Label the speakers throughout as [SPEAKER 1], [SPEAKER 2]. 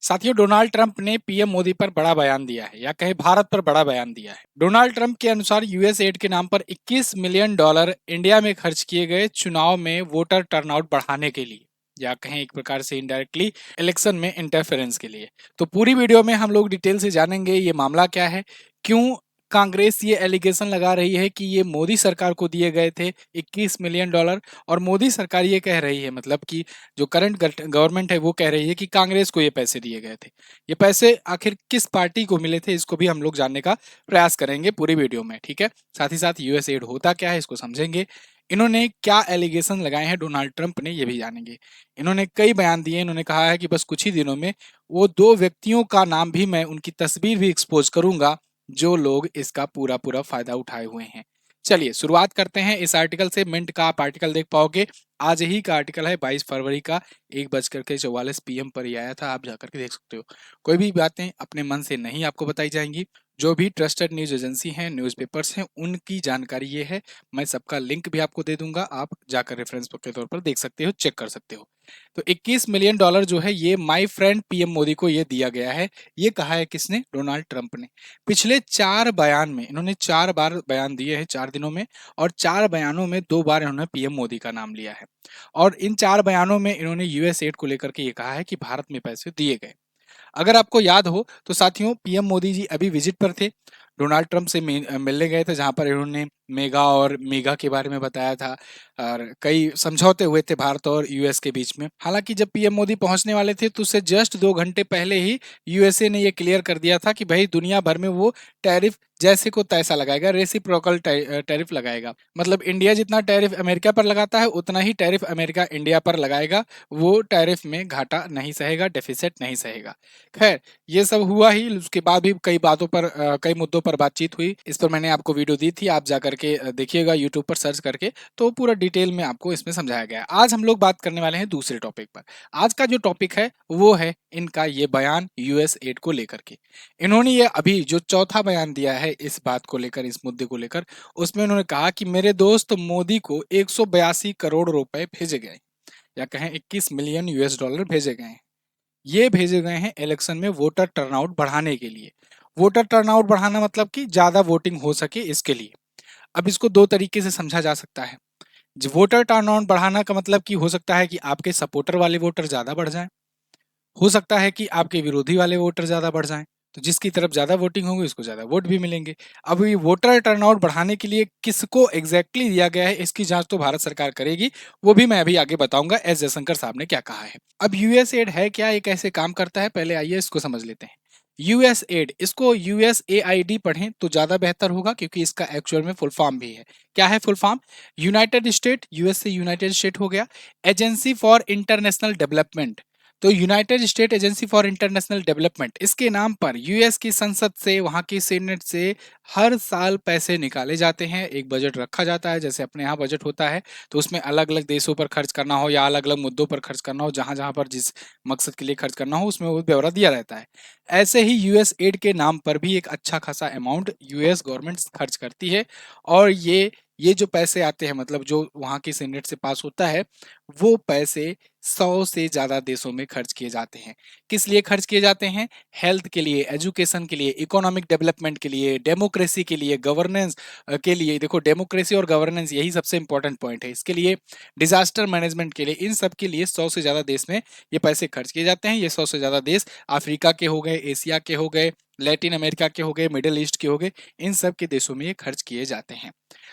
[SPEAKER 1] साथियों, Donald Trump ने PM Modi पर बड़ा बयान दिया है, या कहे भारत पर बड़ा बयान दिया है। डोनाल्ड ट्रंप के अनुसार यूएस एड के नाम पर 21 मिलियन डॉलर इंडिया में खर्च किए गए चुनाव में वोटर टर्नआउट बढ़ाने के लिए, या कहें एक प्रकार से इनडायरेक्टली इलेक्शन में इंटरफेरेंस के लिए। तो पूरी वीडियो में हम लोग डिटेल से जानेंगे ये मामला क्या है, क्यों कांग्रेस ये एलिगेशन लगा रही है कि ये मोदी सरकार को दिए गए थे 21 मिलियन डॉलर, और मोदी सरकार ये कह रही है, मतलब कि जो करंट गवर्नमेंट है वो कह रही है कि कांग्रेस को ये पैसे दिए गए थे। ये पैसे आखिर किस पार्टी को मिले थे, इसको भी हम लोग जानने का प्रयास करेंगे पूरी वीडियो में, ठीक है। साथ ही साथ यूएस एड होता क्या है इसको समझेंगे, इन्होंने क्या एलिगेशन लगाए हैं डोनाल्ड ट्रंप ने, ये भी जानेंगे। इन्होंने कई बयान दिए, इन्होंने कहा है कि बस कुछ ही दिनों में वो दो व्यक्तियों का नाम भी, मैं उनकी तस्वीर भी एक्सपोज करूंगा जो लोग इसका पूरा पूरा फायदा उठाए हुए हैं। चलिए शुरुआत करते हैं इस आर्टिकल से। मिंट का आप आर्टिकल देख पाओगे, आज ही का आर्टिकल है, 22 फरवरी का 1:44 PM पर ही आया था, आप जाकर के देख सकते हो। कोई भी बातें अपने मन से नहीं आपको बताई जाएंगी, जो भी ट्रस्टेड न्यूज एजेंसी हैं, न्यूज़पेपर्स हैं, उनकी जानकारी ये है। मैं सबका लिंक भी आपको दे दूंगा, आप जाकर रेफरेंस के तौर पर देख सकते हो, चेक कर सकते हो। तो 21 मिलियन डॉलर जो है ये माय फ्रेंड पीएम मोदी को ये दिया गया है। ये कहा है किसने? डोनाल्ड ट्रंप ने। पिछले 4 बयान में इन्होंने 4 बार बयान दिए हैं 4 दिनों में, और 4 बयानों में 2 बार इन्होंने पीएम मोदी का नाम लिया है। और इन 4 बयानों में इन्होंने यूएस एड को लेकर के ये कहा है कि भारत में पैसे दिए गए। अगर आपको याद हो तो साथियों, पीएम मोदी जी अभी विजिट पर थे, डोनाल्ड ट्रंप से मिलने गए थे, जहां पर इन्होंने मेगा और मीगा के बारे में बताया था, और कई समझौते हुए थे भारत और यूएस के बीच में। हालांकि जब पीएम मोदी पहुंचने वाले थे तो उससे जस्ट 2 घंटे पहले ही यूएसए ने ये क्लियर कर दिया था कि भाई दुनिया भर में वो टैरिफ जैसे को तैसा लगाएगा, रेसिप्रोकल टैरिफ लगाएगा। मतलब इंडिया जितना टैरिफ अमेरिका पर लगाता है उतना ही टैरिफ अमेरिका इंडिया पर लगाएगा। वो टैरिफ में घाटा नहीं सहेगा, डेफिसिट नहीं सहेगा। खैर, ये सब हुआ ही, उसके बाद भी कई बातों पर कई मुद्दों पर बातचीत हुई। इस पर मैंने आपको वीडियो दी थी, आप जाकर के देखिएगा यूट्यूब पर सर्च करके, तो पूरा डिटेल में आपको इसमें समझाया गया है। आज हम लोग बात करने वाले हैं दूसरे टॉपिक पर। आज का जो टॉपिक है वो है इनका ये बयान यूएस एड को लेकर के। इन्होंने ये अभी जो चौथा बयान दिया है इस बात को लेकर, इस मुद्दे को लेकर, उसमें उन्होंने कहा कि मेरे दोस्त मोदी को 182 करोड़ रुपए भेजे गए, या कहें 21 मिलियन यूएस डॉलर भेजे गए हैं। ये भेजे गए हैं इलेक्शन में वोटर टर्नआउट बढ़ाने के लिए। वोटर टर्नआउट बढ़ाना मतलब कि ज्यादा वोटिंग हो सके इसके लिए। अब इसको 2 तरीके से समझा जा सकता है। वोटर टर्नआउट बढ़ाना का मतलब कि हो सकता है कि आपके सपोर्टर वाले वोटर ज्यादा बढ़ जाएं, हो सकता है कि आपके विरोधी वाले वोटर ज्यादा बढ़ जाएं। तो जिसकी तरफ ज्यादा वोटिंग होगी उसको ज्यादा वोट भी मिलेंगे। अब ये वोटर टर्नआउट बढ़ाने के लिए किसको एग्जैक्टली दिया गया है, इसकी जांच तो भारत सरकार करेगी, वो भी मैं अभी आगे बताऊंगा एस जयशंकर साहब ने क्या कहा है। अब यूएस एड है क्या, ये कैसे काम करता है, पहले आइए इसको समझ लेते हैं। यूएस एड, इसको यूएसएआईडी पढ़ें तो ज्यादा बेहतर होगा, क्योंकि इसका एक्चुअल में फुल फॉर्म भी है। क्या है full form? United state, US से यूनाइटेड स्टेट हो गया, एजेंसी फॉर इंटरनेशनल डेवलपमेंट। तो United state agency for international development, इसके नाम पर यूएस की संसद से, वहां की सीनेट से हर साल पैसे निकाले जाते हैं। एक बजट रखा जाता है, जैसे अपने यहाँ बजट होता है, तो उसमें अलग अलग देशों पर खर्च करना हो या अलग अलग मुद्दों पर खर्च करना हो, जहां जहां पर जिस मकसद के लिए खर्च करना हो उसमें वो ब्यौरा दिया रहता है। ऐसे ही यूएस एड के नाम पर भी एक अच्छा खासा अमाउंट यूएस गवर्नमेंट खर्च करती है। और ये जो पैसे आते हैं, मतलब जो वहां की सीनेट से पास होता है, वो पैसे 100 से ज्यादा देशों में खर्च किए जाते हैं। किस लिए खर्च किए जाते हैं? हेल्थ के लिए, एजुकेशन के लिए, इकोनॉमिक डेवलपमेंट के लिए, डेमोक्रेसी के लिए, गवर्नेंस के लिए। देखो, डेमोक्रेसी और गवर्नेंस यही सबसे इंपॉर्टेंट पॉइंट है इसके लिए, डिजास्टर मैनेजमेंट के लिए, इन सब के लिए 100 से ज्यादा देश में ये पैसे खर्च किए जाते हैं। ये 100 से ज्यादा देश अफ्रीका के हो गए, एशिया के हो गए, लैटिन अमेरिका के हो गए, मिडिल ईस्ट के हो गए, इन सब के देशों में ये खर्च किए जाते हैं।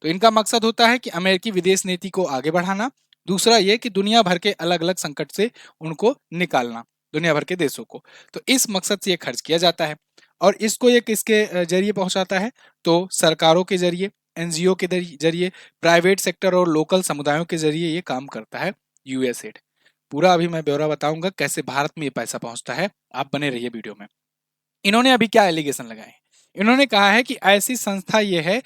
[SPEAKER 1] तो इनका मकसद होता है कि अमेरिकी विदेश नीति को आगे बढ़ाना। दूसरा ये कि दुनिया भर के अलग अलग संकट से उनको निकालना, दुनिया भर के देशों को। तो इस मकसद से ये खर्च किया जाता है। और इसको ये किसके जरिए पहुंचाता है? तो सरकारों के जरिए, एनजीओ के जरिए, प्राइवेट सेक्टर और लोकल समुदायों के जरिए ये काम करता है यूएसएड। पूरा अभी मैं ब्यौरा बताऊंगा कैसे भारत में ये पैसा पहुंचता है, आप बने रहिए वीडियो में। इन्होंने अभी क्या एलिगेशन लगाए? इन्होंने कहा है कि ऐसी संस्था ये है,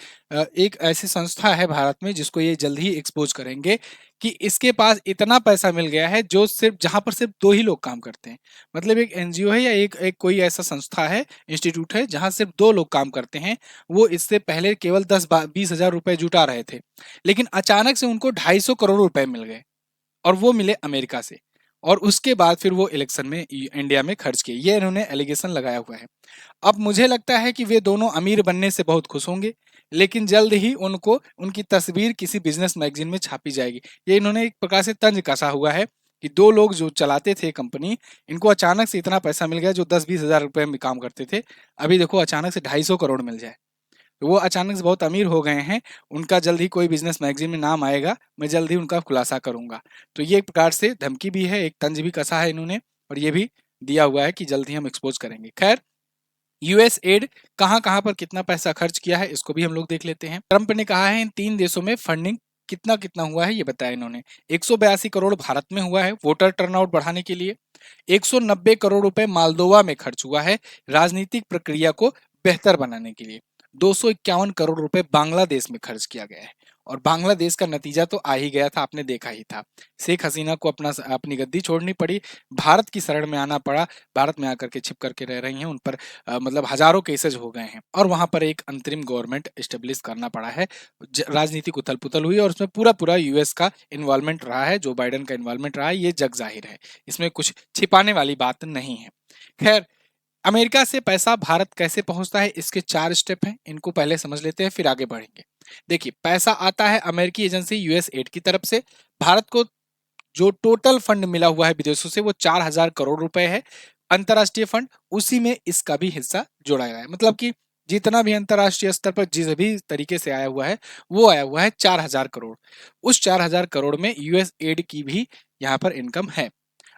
[SPEAKER 1] एक ऐसी संस्था है भारत में जिसको ये जल्द ही एक्सपोज करेंगे कि इसके पास इतना पैसा मिल गया है जो सिर्फ, जहां पर सिर्फ 2 ही लोग काम करते हैं। मतलब एक एनजीओ है या एक कोई ऐसा संस्था है, इंस्टीट्यूट है, जहां सिर्फ 2 लोग काम करते हैं। वो इससे पहले केवल 10-20 हजार रुपए जुटा रहे थे, लेकिन अचानक से उनको 250 करोड़ रुपए मिल गए, और वो मिले अमेरिका से। और उसके बाद फिर वो इलेक्शन में इंडिया में खर्च किए। ये इन्होंने एलिगेशन लगाया हुआ है। अब मुझे लगता है कि वे दोनों अमीर बनने से बहुत खुश होंगे, लेकिन जल्द ही उनको उनकी तस्वीर किसी बिजनेस मैगजीन में छापी जाएगी। ये इन्होंने एक प्रकार से तंज कसा हुआ है कि दो लोग जो चलाते थे कंपनी, इनको अचानक से इतना पैसा मिल गया, जो 10-20 हज़ार रुपए में काम करते थे, अभी देखो अचानक से 250 करोड़ मिल जाए। तो वो अचानक से बहुत अमीर हो गए हैं। उनका जल्द ही कोई बिजनेस मैगजीन में नाम आएगा, मैं जल्द ही उनका खुलासा करूंगा। तो ये एक प्रकार से धमकी भी है, एक तंज भी कसा है इन्होंने, और ये भी दिया हुआ है कि जल्द ही हम एक्सपोज करेंगे। खैर, यूएस एड कहाँ कहाँ पर कितना पैसा खर्च किया है इसको भी हम लोग देख लेते हैं। ट्रंप ने कहा है इन 3 देशों में फंडिंग कितना कितना हुआ है, ये बताया इन्होंने। 182 करोड़ भारत में हुआ है वोटर टर्नआउट बढ़ाने के लिए। 190 करोड़ रुपए मालदोवा में खर्च हुआ है राजनीतिक प्रक्रिया को बेहतर बनाने के लिए। 251 करोड़ रुपए बांग्लादेश में खर्च किया गया है, और बांग्लादेश का नतीजा तो आ ही गया था, आपने देखा ही था। शेख हसीना को अपनी गद्दी छोड़नी पड़ी, भारत की शरण में आना पड़ा, भारत में आकर के छिप करके रह रही हैं, उन पर मतलब हजारों केसेज हो गए हैं, और वहां पर एक अंतरिम गवर्नमेंट एस्टेब्लिश करना पड़ा है। राजनीतिक उथल पुथल हुई और उसमें पूरा पूरा यूएस का इन्वॉल्वमेंट रहा है, जो बाइडेन का इन्वॉल्वमेंट रहा है, ये जग जाहिर है, इसमें कुछ छिपाने वाली बात नहीं है। खैर, अमेरिका से पैसा भारत कैसे पहुंचता है, इसके 4 स्टेप हैं, इनको पहले समझ लेते हैं फिर आगे बढ़ेंगे। देखिए, पैसा आता है अमेरिकी एजेंसी यूएस एड की तरफ से। भारत को जो टोटल फंड मिला हुआ है विदेशों से वो 4,000 करोड़ रुपए है, अंतरराष्ट्रीय फंड, उसी में इसका भी हिस्सा जोड़ा गया है। मतलब कि जितना भी अंतरराष्ट्रीय स्तर पर जिस भी तरीके से आया हुआ है, वो आया हुआ है 4,000 करोड़। उस 4,000 करोड़ में यूएस एड की भी यहाँ पर इनकम है।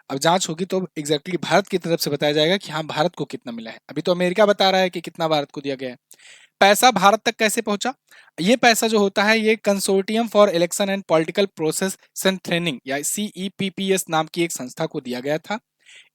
[SPEAKER 1] अब जांच होगी तो एग्जैक्टली भारत की तरफ से बताया जाएगा कि हाँ भारत को कितना मिला है। अभी तो अमेरिका बता रहा है कि कितना भारत को दिया गया है। पैसा भारत तक कैसे पहुंचा? ये पैसा जो होता है, ये consortium for election and political process strengthening या सीईपीपीएस नाम की एक संस्था को दिया गया था।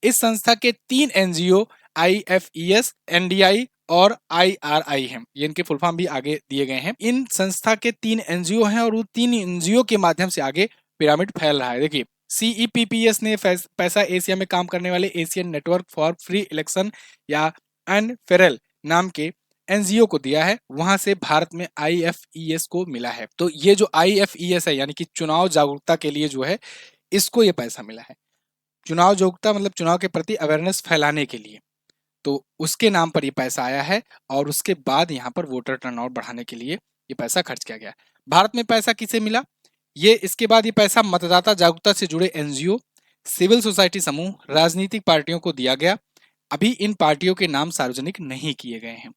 [SPEAKER 1] इस संस्था के 3 एनजीओ आईएफईएस, एनडीआई और आईआरआई हैं। ये इनके फुल फॉर्म भी आगे दिए गए हैं। इन संस्था के 3 एनजीओ हैं, और वो 3 एनजीओ के माध्यम से आगे पिरामिड फैल रहा है। देखिए, सीईपीपीएस ने पैसा एशिया में काम करने वाले Asian network for free election या अनफेरल नाम के एनजीओ को दिया है, वहां से भारत में आईएफईएस को मिला है। तो ये जो आईएफईएस है, यानी कि चुनाव जागरूकता के लिए जो है, इसको ये पैसा मिला है। चुनाव जागरूकता मतलब चुनाव के प्रति अवेयरनेस फैलाने के लिए, तो उसके नाम पर ये पैसा आया है, और उसके बाद यहाँ पर वोटर टर्नआउट बढ़ाने के लिए ये पैसा खर्च किया गया। भारत में पैसा किसे मिला? ये इसके बाद ये पैसा मतदाता जागरूकता से जुड़े एनजीओ, सिविल सोसाइटी समूह, राजनीतिक पार्टियों को दिया गया। अभी इन पार्टियों के नाम सार्वजनिक नहीं किए गए हैं।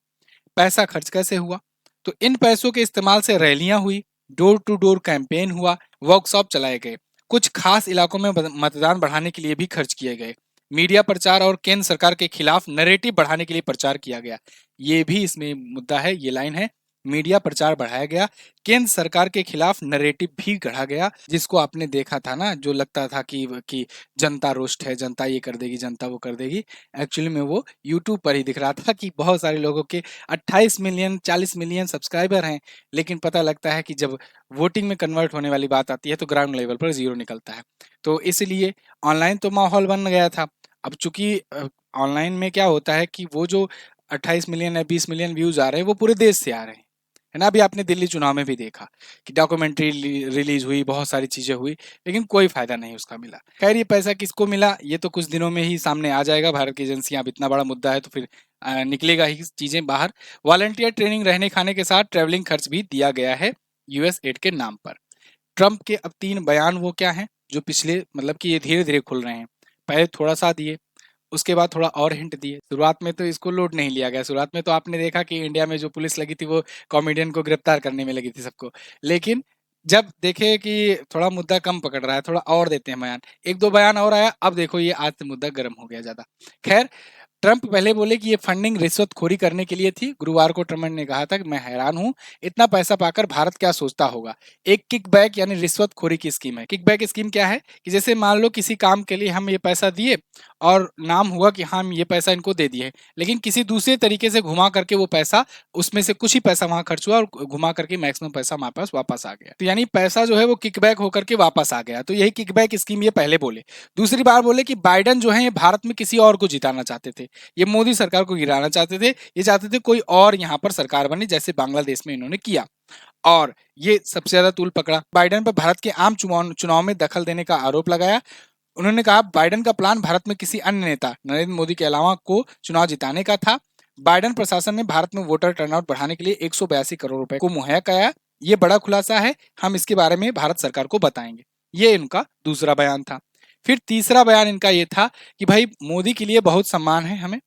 [SPEAKER 1] पैसा खर्च कैसे हुआ? तो इन पैसों के इस्तेमाल से रैलियां हुई, डोर टू डोर कैंपेन हुआ, वर्कशॉप चलाए गए, कुछ खास इलाकों में मतदान बढ़ाने के लिए भी खर्च किए गए, मीडिया प्रचार और केंद्र सरकार के खिलाफ नैरेटिव बढ़ाने के लिए प्रचार किया गया। ये भी इसमें मुद्दा है, ये लाइन है, मीडिया प्रचार बढ़ाया गया, केंद्र सरकार के खिलाफ नैरेटिव भी गढ़ा गया, जिसको आपने देखा था ना, जो लगता था कि जनता रोस्ट है, जनता ये कर देगी, जनता वो कर देगी। एक्चुअली में वो यूट्यूब पर ही दिख रहा था कि बहुत सारे लोगों के 28 मिलियन 40 मिलियन सब्सक्राइबर हैं, लेकिन पता लगता है कि जब वोटिंग में कन्वर्ट होने वाली बात आती है तो ग्राउंड लेवल पर जीरो निकलता है। तो इसलिए ऑनलाइन तो माहौल बन गया था। अब चूंकि ऑनलाइन में क्या होता है कि वो जो 28 मिलियन या 20 मिलियन व्यूज आ रहे हैं वो पूरे देश से आ रहे हैं, है ना। अभी आपने दिल्ली चुनाव में भी देखा कि डॉक्यूमेंट्री रिलीज हुई, बहुत सारी चीजें हुई, लेकिन कोई फायदा नहीं उसका मिला। खैर, ये पैसा किसको मिला ये तो कुछ दिनों में ही सामने आ जाएगा। भारत की एजेंसियां, अब इतना बड़ा मुद्दा है तो फिर निकलेगा ही चीजें बाहर। वॉलंटियर ट्रेनिंग, रहने खाने के साथ ट्रेवलिंग खर्च भी दिया गया है यूएस एड के नाम पर। ट्रंप के अब 3 बयान वो क्या हैं जो पिछले मतलब कि ये धीरे धीरे खुल रहे हैं। पहले थोड़ा सा दिए, उसके बाद थोड़ा और हिंट दिए। शुरुआत में तो इसको लोड नहीं लिया गया, शुरुआत में तो आपने देखा कि इंडिया में जो पुलिस लगी थी वो कॉमेडियन को गिरफ्तार करने में लगी थी सबको। लेकिन जब देखे कि थोड़ा मुद्दा कम पकड़ रहा है, थोड़ा और देते हैं बयान, 1-2 बयान और आया, अब देखो ये आज से मुद्दा गर्म हो गया ज्यादा। खैर, ट्रंप पहले बोले कि ये फंडिंग रिश्वतखोरी करने के लिए थी। गुरुवार को ट्रंप ने कहा था कि मैं हैरान हूं, इतना पैसा पाकर भारत क्या सोचता होगा। एक किकबैक यानी रिश्वतखोरी की स्कीम है। किकबैक स्कीम क्या है कि जैसे मान लो किसी काम के लिए हम ये पैसा दिए और नाम हुआ कि हम ये पैसा इनको दे दिए, लेकिन किसी दूसरे तरीके से घुमा करके वो पैसा, उसमें से कुछ ही पैसा वहां खर्च हुआ और घुमा करके मैक्सिमम पैसा हमारे पास वापस आ गया। तो यानी पैसा जो है वो किकबैक होकर के वापस आ गया। तो यही किकबैक स्कीम ये पहले बोले। दूसरी बार बोले कि बाइडन जो है ये भारत में किसी और को जिताना चाहते थे, ये मोदी सरकार को गिराना चाहते थे, ये चाहते थे कोई और यहाँ पर सरकार बने, जैसे बांग्लादेश में इन्होंने किया। और ये सबसे ज्यादा तूल पकड़ा। बाइडेन पर भारत के आम चुनाव में दखल देने का आरोप लगाया। उन्होंने कहा बाइडेन का प्लान भारत में किसी अन्य नेता नरेंद्र मोदी के अलावा को चुनाव जिताने का था। बाइडेन प्रशासन ने भारत में वोटर टर्नआउट बढ़ाने के लिए 182 करोड़ रुपए को मुहैया कराया। ये बड़ा खुलासा है, हम इसके बारे में भारत सरकार को बताएंगे। ये इनका दूसरा बयान था। फिर तीसरा बयान इनका ये था कि भाई मोदी के लिए बहुत सम्मान है हमें,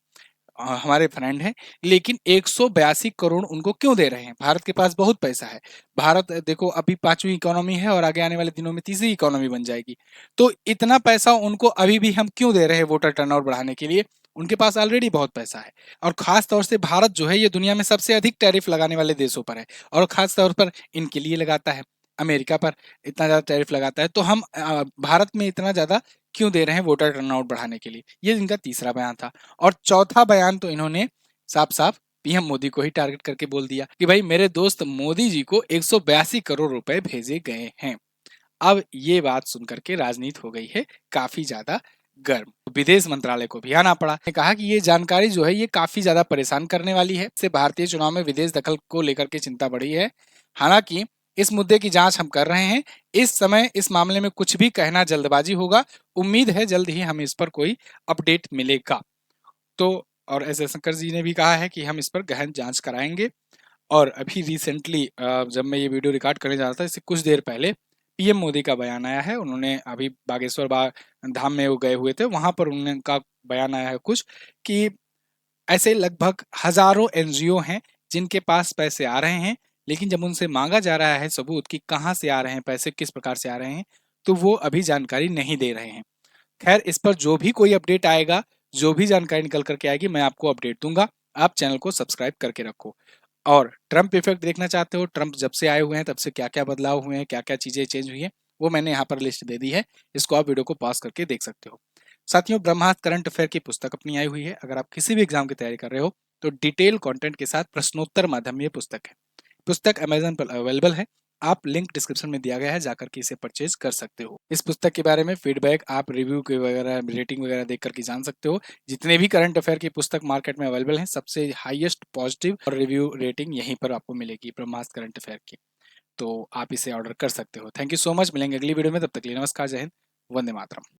[SPEAKER 1] हमारे फ्रेंड हैं, लेकिन 182 करोड़ उनको क्यों दे रहे हैं? भारत के पास बहुत पैसा है। भारत देखो अभी 5वीं इकोनॉमी है और आगे आने वाले दिनों में तीसरी इकोनॉमी बन जाएगी। तो इतना पैसा उनको अभी भी हम क्यों दे रहे हैं वोटर टर्नआउट बढ़ाने के लिए? उनके पास ऑलरेडी बहुत पैसा है। और खास तौर से भारत जो है ये दुनिया में सबसे अधिक टैरिफ लगाने वाले देशों पर है, और खास तौर पर इनके लिए लगाता है। अमेरिका पर इतना ज्यादा टैरिफ लगाता है, तो हम भारत में इतना ज्यादा क्यों दे रहे हैं वोटर टर्नआउट बढ़ाने के लिए? ये इनका तीसरा बयान था। और चौथा बयान तो इन्होंने साफ साफ पीएम मोदी को ही टारगेट करके बोल दिया कि भाई मेरे दोस्त मोदी जी को 182 करोड़ रुपए भेजे गए हैं। अब ये बात सुनकर के राजनीति हो गई है काफी ज्यादा गर्म। विदेश मंत्रालय को भी आना पड़ा। ने कहा कि ये जानकारी जो है ये काफी ज्यादा परेशान करने वाली है। इससे भारतीय चुनाव में विदेश दखल को लेकर के चिंता बढ़ी है। हालांकि इस मुद्दे की जांच हम कर रहे हैं। इस समय इस मामले में कुछ भी कहना जल्दबाजी होगा। उम्मीद है जल्द ही हमें इस पर कोई अपडेट मिलेगा। तो और एस जयशंकर जी ने भी कहा है कि हम इस पर गहन जांच कराएंगे। और अभी रिसेंटली जब मैं ये वीडियो रिकॉर्ड करने जा रहा था इससे कुछ देर पहले पीएम मोदी का बयान आया है। उन्होंने अभी बागेश्वर धाम में वो गए हुए थे, वहां पर उनका बयान आया है कुछ कि ऐसे लगभग हजारों एनजीओ हैं जिनके पास पैसे आ रहे हैं, लेकिन जब उनसे मांगा जा रहा है सबूत कि कहाँ से आ रहे हैं पैसे, किस प्रकार से आ रहे हैं, तो वो अभी जानकारी नहीं दे रहे हैं। खैर इस पर जो भी कोई अपडेट आएगा, जो भी जानकारी निकल करके आएगी, मैं आपको अपडेट दूंगा। आप चैनल को सब्सक्राइब करके रखो। और ट्रम्प इफेक्ट देखना चाहते हो, ट्रम्प जब से आए हुए हैं तब से क्या क्या बदलाव हुए हैं, क्या क्या चीजें चेंज हुई है, वो मैंने यहाँ पर लिस्ट दे दी है। इसको आप वीडियो को पॉज करके देख सकते हो। साथियों ब्रह्मास्त्र करंट अफेयर की पुस्तक अपनी आई हुई है। अगर आप किसी भी एग्जाम की तैयारी कर रहे हो तो डिटेल कंटेंट के साथ प्रश्नोत्तर माध्यम में ये पुस्तक है। पुस्तक अमेजन पर अवेलेबल है। आप लिंक डिस्क्रिप्शन में दिया गया है, जाकर के इसे परचेज कर सकते हो। इस पुस्तक के बारे में फीडबैक आप रिव्यू के वगैरह रेटिंग वगैरह देख करके जान सकते हो। जितने भी करंट अफेयर की पुस्तक मार्केट में अवेलेबल हैं, सबसे हाईएस्ट पॉजिटिव और रिव्यू रेटिंग यहीं पर आपको मिलेगी ब्रह्मास्त्र करंट अफेयर की। तो आप इसे ऑर्डर कर सकते हो। Thank you so much. मिलेंगे अगली वीडियो में, तब तक के लिए नमस्कार, जय हिंद, वंदे मातरम।